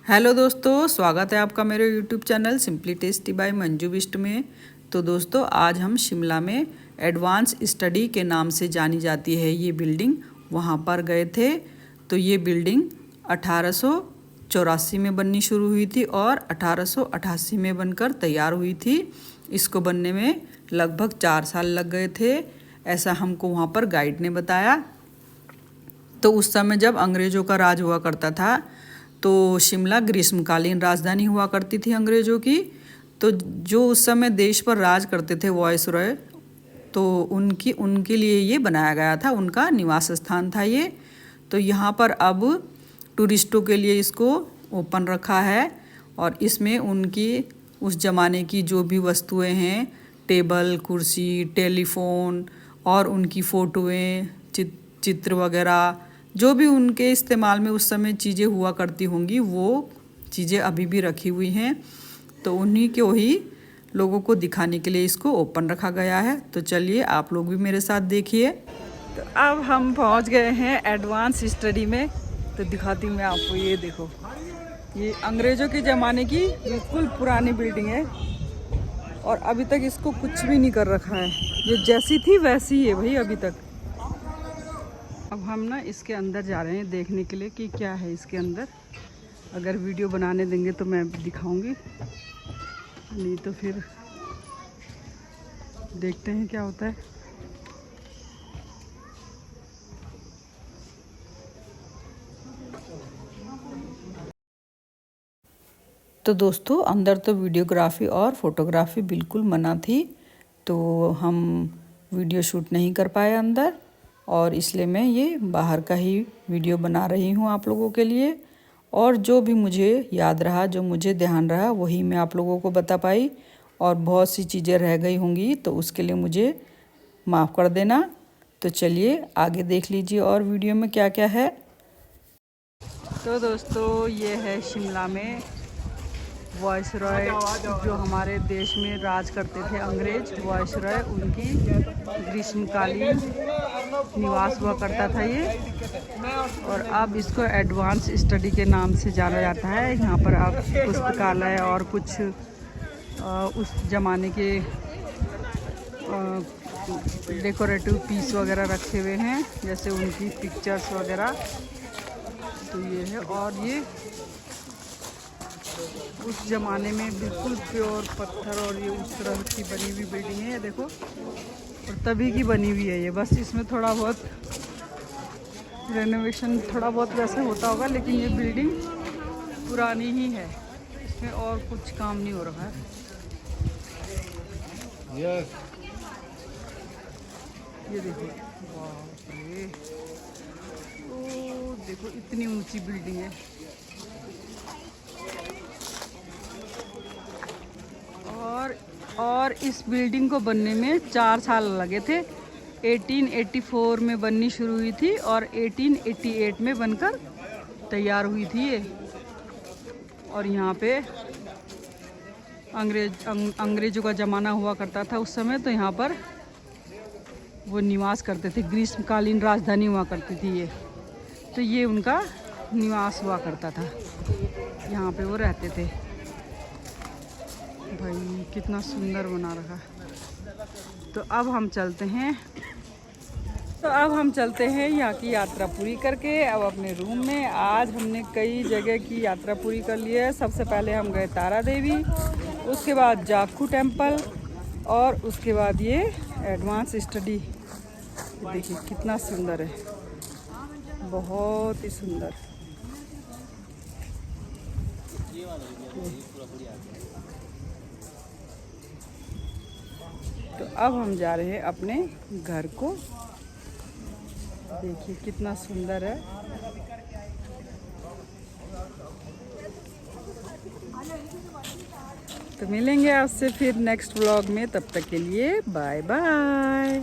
Hello दोस्तों, स्वागत है आपका मेरे YouTube channel simply tasty by Manju Bisht में। तो दोस्तों, आज हम शिमला में एडवांस स्टडी के नाम से जानी जाती है ये बिल्डिंग, वहाँ पर गए थे। तो ये बिल्डिंग 1884 में बननी शुरू हुई थी और 1888 में बनकर तैयार हुई थी। इसको बनने में लगभग 4 साल लग गए थे, ऐसा हमको वहाँ पर गाइड ने बताया। तो उस समय जब अंग्रेज़ों का राज हुआ करता था तो शिमला ग्रीष्मकालीन राजधानी हुआ करती थी अंग्रेज़ों की। तो जो उस समय देश पर राज करते थे वायसरॉय, तो उनके लिए ये बनाया गया था, उनका निवास स्थान था ये। तो यहाँ पर अब टूरिस्टों के लिए इसको ओपन रखा है और इसमें उनकी उस ज़माने की जो भी वस्तुएं हैं, टेबल, कुर्सी, टेलीफोन और उनकी फ़ोटोएँ, चित्र वगैरह, जो भी उनके इस्तेमाल में उस समय चीज़ें हुआ करती होंगी, वो चीज़ें अभी भी रखी हुई हैं। तो उन्हीं को ही लोगों को दिखाने के लिए इसको ओपन रखा गया है। तो चलिए आप लोग भी मेरे साथ देखिए। तो अब हम पहुंच गए हैं एडवांस स्टडी में। तो दिखाती हूँ मैं आपको, ये देखो, ये अंग्रेज़ों के ज़माने की बिल्कुल पुरानी बिल्डिंग है और अभी तक इसको कुछ भी नहीं कर रखा है। ये जैसी थी वैसी ही है भाई अभी तक। अब हम ना इसके अंदर जा रहे हैं देखने के लिए कि क्या है इसके अंदर। अगर वीडियो बनाने देंगे तो मैं दिखाऊंगी, नहीं तो फिर देखते हैं क्या होता है। तो दोस्तों, अंदर तो वीडियोग्राफी और फोटोग्राफी बिल्कुल मना थी, तो हम वीडियो शूट नहीं कर पाए अंदर, और इसलिए मैं ये बाहर का ही वीडियो बना रही हूँ आप लोगों के लिए। और जो भी मुझे याद रहा, जो मुझे ध्यान रहा, वही मैं आप लोगों को बता पाई। और बहुत सी चीज़ें रह गई होंगी तो उसके लिए मुझे माफ़ कर देना। तो चलिए आगे देख लीजिए और वीडियो में क्या क्या है। तो दोस्तों, ये है शिमला में वायसरॉय, जो हमारे देश में राज करते थे अंग्रेज वायसरॉय, उनकी ग्रीष्मकालीन निवास हुआ करता था ये। और अब इसको एडवांस स्टडी के नाम से जाना जाता है। यहाँ पर आप पुस्तकालय और कुछ उस ज़माने के डेकोरेटिव पीस वगैरह रखे हुए हैं, जैसे उनकी पिक्चर्स वगैरह। तो ये है, और ये उस ज़माने में बिल्कुल प्योर पत्थर और ये उस तरह की बनी हुई बिल्डिंग है, ये देखो, और तभी की बनी हुई है ये। बस इसमें थोड़ा बहुत रेनोवेशन थोड़ा बहुत वैसे होता होगा, लेकिन ये बिल्डिंग पुरानी ही है, इसमें और कुछ काम नहीं हो रहा है। ये देखो, बाप रे, ओ देखो इतनी ऊंची बिल्डिंग है। और इस बिल्डिंग को बनने में 4 साल लगे थे। 1884 में बननी शुरू हुई थी और 1888 में बनकर तैयार हुई थी ये। और यहाँ पे अंग्रेज़ों का ज़माना हुआ करता था उस समय, तो यहाँ पर वो निवास करते थे। ग्रीष्मकालीन राजधानी हुआ करती थी ये, तो ये उनका निवास हुआ करता था, यहाँ पे वो रहते थे। भाई कितना सुंदर बना रखा। तो अब हम चलते हैं यहाँ की यात्रा पूरी करके अब अपने रूम में। आज हमने कई जगह की यात्रा पूरी कर ली है। सबसे पहले हम गए तारा देवी, उसके बाद जाखू टेम्पल, और उसके बाद ये एडवांस स्टडी। देखिए कितना सुंदर है, बहुत ही सुंदर। तो अब हम जा रहे हैं अपने घर को। देखिए कितना सुंदर है। तो मिलेंगे आपसे फिर नेक्स्ट व्लॉग में, तब तक के लिए बाय बाय।